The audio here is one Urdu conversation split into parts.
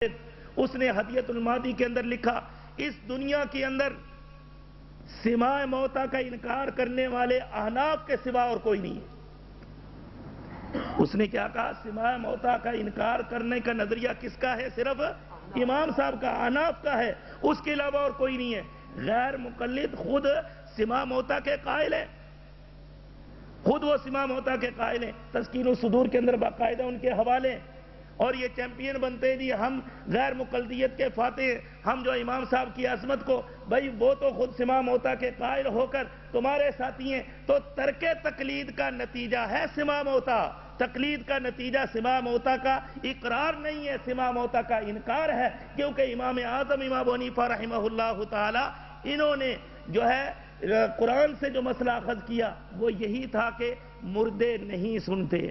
اس نے ہدیۃ المادی کے اندر لکھا، اس دنیا کے اندر سماع موتا کا انکار کرنے والے احناف کے سوا اور کوئی نہیں ہے۔ اس نے کیا کہا؟ سماع موتا کا انکار کرنے کا نظریہ کس کا ہے؟ صرف امام صاحب کا، احناف کا ہے، اس کے علاوہ اور کوئی نہیں ہے۔ غیر مقلد خود سماع موتا کے قائل ہیں، خود وہ سماع موتا کے قائل ہیں، تذکیر الصدور کے اندر باقاعدہ ان کے حوالے ہیں، اور یہ چیمپئن بنتے ہیں جی ہم غیر مقلدیت کے فاتح ہیں، ہم جو امام صاحب کی عظمت کو، بھائی وہ تو خود سماع موتا کے قائل ہو کر تمہارے ساتھی ہیں، تو ترک تقلید کا نتیجہ ہے سماع موتا، تقلید کا نتیجہ سماع موتا کا اقرار نہیں ہے، سماع موتا کا انکار ہے، کیونکہ امام اعظم امام ابو حنیفہ رحمہ اللہ تعالی انہوں نے جو ہے قرآن سے جو مسئلہ اخذ کیا وہ یہی تھا کہ مردے نہیں سنتے۔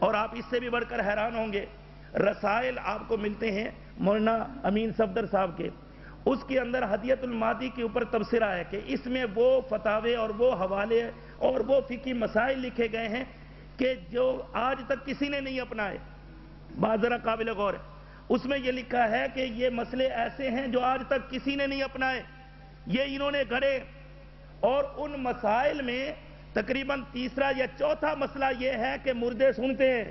اور آپ اس سے بھی بڑھ کر حیران ہوں گے، رسائل آپ کو ملتے ہیں مولانا امین صفدر صاحب کے، اس کے اندر ہدیۃ المادی کے اوپر تبصرہ ہے کہ اس میں وہ فتاوے اور وہ حوالے اور وہ فقہی مسائل لکھے گئے ہیں کہ جو آج تک کسی نے نہیں اپنائے، بات ذرا قابل غور ہے۔ اس میں یہ لکھا ہے کہ یہ مسئلے ایسے ہیں جو آج تک کسی نے نہیں اپنائے، یہ انہوں نے گھڑے، اور ان مسائل میں تقریباً تیسرا یا چوتھا مسئلہ یہ ہے کہ مردے سنتے ہیں،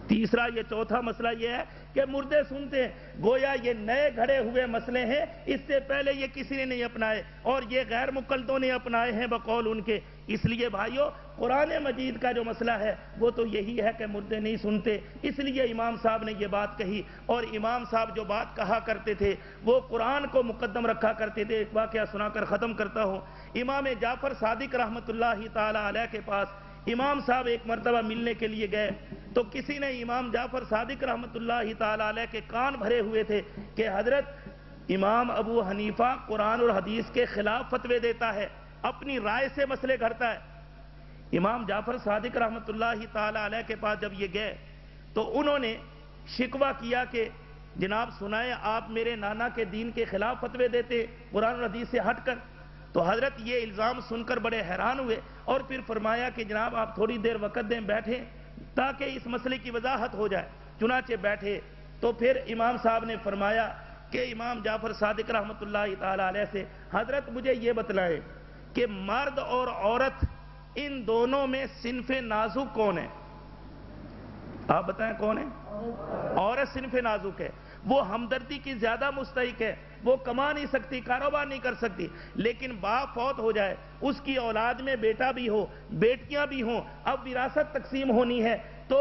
تیسرا یا چوتھا مسئلہ یہ ہے کہ مردے سنتے ہیں، گویا یہ نئے گھڑے ہوئے مسئلے ہیں، اس سے پہلے یہ کسی نے نہیں اپنائے، اور یہ غیر مقلدوں نے اپنائے ہیں بقول ان کے۔ اس لیے بھائیو، قرآن مجید کا جو مسئلہ ہے وہ تو یہی ہے کہ مردے نہیں سنتے، اس لیے امام صاحب نے یہ بات کہی، اور امام صاحب جو بات کہا کرتے تھے وہ قرآن کو مقدم رکھا کرتے تھے۔ ایک واقعہ سنا کر ختم کرتا ہوں۔ امام جعفر صادق رحمۃ اللہ تعالی علیہ کے پاس امام صاحب ایک مرتبہ ملنے کے لیے گئے، تو کسی نے امام جعفر صادق رحمۃ اللہ تعالی علیہ کے کان بھرے ہوئے تھے کہ حضرت امام ابو حنیفہ قرآن اور حدیث کے خلاف فتوے دیتا ہے، اپنی رائے سے مسئلے گھڑتا ہے۔ امام جعفر صادق رحمۃ اللہ تعالی علیہ کے پاس جب یہ گئے تو انہوں نے شکوہ کیا کہ جناب سنائے آپ میرے نانا کے دین کے خلاف فتوے دیتے قرآن اور حدیث سے ہٹ کر۔ تو حضرت یہ الزام سن کر بڑے حیران ہوئے، اور پھر فرمایا کہ جناب آپ تھوڑی دیر وقت دیں، بیٹھیں تاکہ اس مسئلے کی وضاحت ہو جائے۔ چنانچہ بیٹھے تو پھر امام صاحب نے فرمایا کہ امام جعفر صادق رحمۃ اللہ تعالی علیہ سے، حضرت مجھے یہ بتلائیں کہ مرد اور عورت ان دونوں میں صنف نازک کون ہے؟ آپ بتائیں کون ہے؟ عورت صنف نازک ہے، وہ ہمدردی کی زیادہ مستحق ہے، وہ کما نہیں سکتی، کاروبار نہیں کر سکتی، لیکن باپ فوت ہو جائے، اس کی اولاد میں بیٹا بھی ہو، بیٹیاں بھی ہوں، اب وراثت تقسیم ہونی ہے تو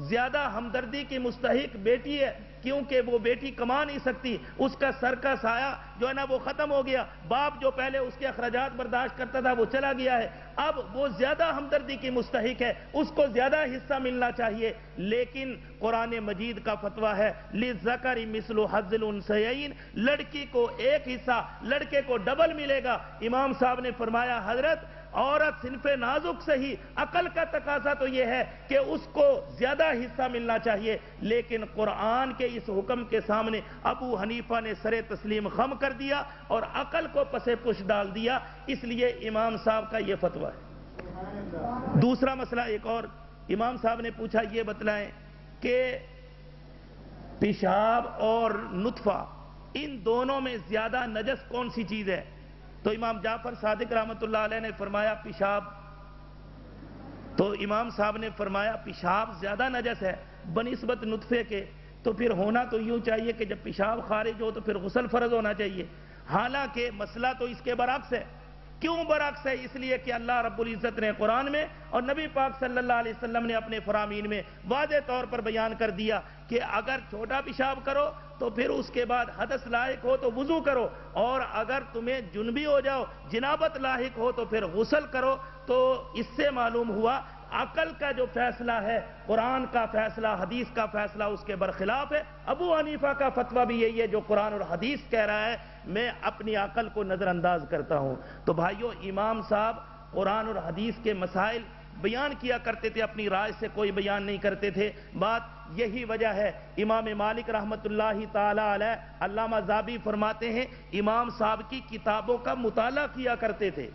زیادہ ہمدردی کی مستحق بیٹی ہے، کیونکہ وہ بیٹی کما نہیں سکتی، اس کا سر کا سایہ جو ہے نا وہ ختم ہو گیا، باپ جو پہلے اس کے اخراجات برداشت کرتا تھا وہ چلا گیا ہے، اب وہ زیادہ ہمدردی کی مستحق ہے، اس کو زیادہ حصہ ملنا چاہیے، لیکن قرآن مجید کا فتویٰ ہے لِلذَّكَرِ مِثْلُ حَظِّ الْأُنثَيَيْنِ، لڑکی کو ایک حصہ، لڑکے کو ڈبل ملے گا۔ امام صاحب نے فرمایا حضرت عورت صنف نازک سے ہی، عقل کا تقاضا تو یہ ہے کہ اس کو زیادہ حصہ ملنا چاہیے، لیکن قرآن کے اس حکم کے سامنے ابو حنیفہ نے سر تسلیم خم کر دیا اور عقل کو پس پش ڈال دیا، اس لیے امام صاحب کا یہ فتویٰ ہے۔ دوسرا مسئلہ ایک اور امام صاحب نے پوچھا، یہ بتلائیں کہ پیشاب اور نطفہ ان دونوں میں زیادہ نجس کون سی چیز ہے؟ تو امام جعفر صادق رحمۃ اللہ علیہ نے فرمایا پیشاب۔ تو امام صاحب نے فرمایا پیشاب زیادہ نجس ہے بنسبت نطفے کے، تو پھر ہونا تو یوں چاہیے کہ جب پیشاب خارج ہو تو پھر غسل فرض ہونا چاہیے، حالانکہ مسئلہ تو اس کے برعکس ہے۔ کیوں برعکس ہے؟ اس لیے کہ اللہ رب العزت نے قرآن میں اور نبی پاک صلی اللہ علیہ وسلم نے اپنے فرامین میں واضح طور پر بیان کر دیا کہ اگر چھوٹا پیشاب کرو تو پھر اس کے بعد حدث لاحق ہو تو وضو کرو، اور اگر تمہیں جنبی ہو جاؤ، جنابت لاحق ہو تو پھر غسل کرو۔ تو اس سے معلوم ہوا عقل کا جو فیصلہ ہے، قرآن کا فیصلہ، حدیث کا فیصلہ اس کے برخلاف ہے۔ ابو حنیفہ کا فتویٰ بھی یہی ہے، جو قرآن اور حدیث کہہ رہا ہے میں اپنی عقل کو نظر انداز کرتا ہوں۔ تو بھائیو، امام صاحب قرآن اور حدیث کے مسائل بیان کیا کرتے تھے، اپنی رائے سے کوئی بیان نہیں کرتے تھے۔ بات یہی وجہ ہے امام مالک رحمۃ اللہ تعالی علیہ، علامہ ذابی فرماتے ہیں امام صاحب کی کتابوں کا مطالعہ کیا کرتے تھے،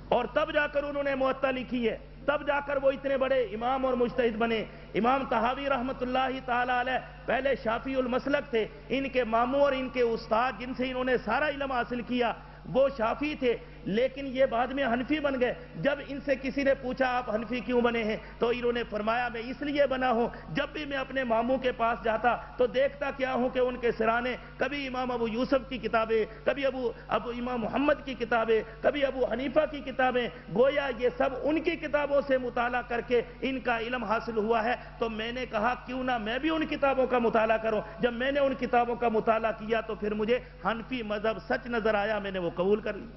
اور تب جا کر انہوں نے موطا لکھی ہے۔ تب جا کر وہ اتنے بڑے امام اور مجتہد بنے۔ امام طحاوی رحمۃ اللہ تعالی علیہ پہلے شافعی المسلک تھے، ان کے ماموں اور ان کے استاد جن سے انہوں نے سارا علم حاصل کیا وہ شافعی تھے، لیکن یہ بعد میں حنفی بن گئے۔ جب ان سے کسی نے پوچھا آپ حنفی کیوں بنے ہیں تو انہوں نے فرمایا میں اس لیے بنا ہوں، جب بھی میں اپنے ماموں کے پاس جاتا تو دیکھتا کیا ہوں کہ ان کے سرانے کبھی امام ابو یوسف کی کتابیں، کبھی ابو امام محمد کی کتابیں، کبھی ابو حنیفہ کی کتابیں، گویا یہ سب ان کی کتابوں سے مطالعہ کر کے ان کا علم حاصل ہوا ہے۔ تو میں نے کہا کیوں نہ میں بھی ان کتابوں کا مطالعہ کروں۔ جب میں نے ان کتابوں کا مطالعہ کیا تو پھر مجھے حنفی مذہب سچ نظر آیا، میں نے وہ قبول کر لی۔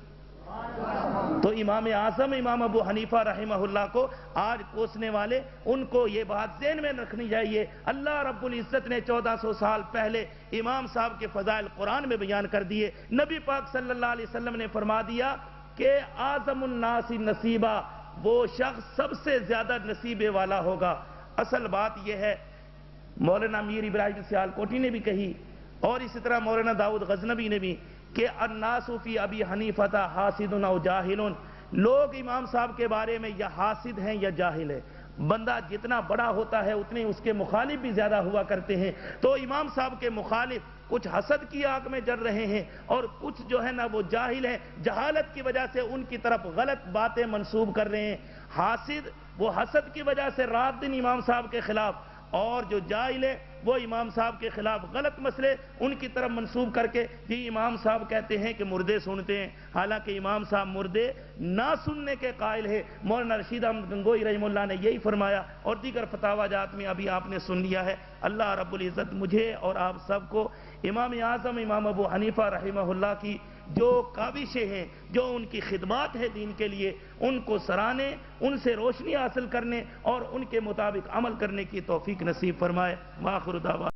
تو امام اعظم امام ابو حنیفہ رحمہ اللہ کو آج کوسنے والے ان کو یہ بات ذہن میں رکھنی چاہیے، اللہ رب العزت نے 1400 سال پہلے امام صاحب کے فضائل قرآن میں بیان کر دیے۔ نبی پاک صلی اللہ علیہ وسلم نے فرما دیا کہ اعظم الناس نصیبا، وہ شخص سب سے زیادہ نصیبے والا ہوگا۔ اصل بات یہ ہے، مولانا میر ابراہیم سیالکوٹی نے بھی کہی اور اسی طرح مولانا داؤد غزنوی نے بھی کہ الناس فی ابی حنیفہ حاسد او جاہل، لوگ امام صاحب کے بارے میں یا حاسد ہیں یا جاہل ہے۔ بندہ جتنا بڑا ہوتا ہے اتنے اس کے مخالف بھی زیادہ ہوا کرتے ہیں۔ تو امام صاحب کے مخالف کچھ حسد کی آگ میں جل رہے ہیں اور کچھ جو ہے نا وہ جاہل ہیں، جہالت کی وجہ سے ان کی طرف غلط باتیں منسوب کر رہے ہیں۔ حاسد وہ حسد کی وجہ سے رات دن امام صاحب کے خلاف، اور جو جاہل ہے وہ امام صاحب کے خلاف غلط مسئلے ان کی طرف منسوب کر کے جی امام صاحب کہتے ہیں کہ مردے سنتے ہیں، حالانکہ امام صاحب مردے نہ سننے کے قائل ہے۔ مولانا رشید احمد گنگوئی رحمہ اللہ نے یہی فرمایا اور دیگر فتاوی جات میں ابھی آپ نے سن لیا ہے۔ اللہ رب العزت مجھے اور آپ سب کو امام اعظم امام ابو حنیفہ رحمہ اللہ کی جو کاوشیں ہیں، جو ان کی خدمات ہے دین کے لیے، ان کو سرانے، ان سے روشنی حاصل کرنے اور ان کے مطابق عمل کرنے کی توفیق نصیب فرمائے۔ وآخر دعوانا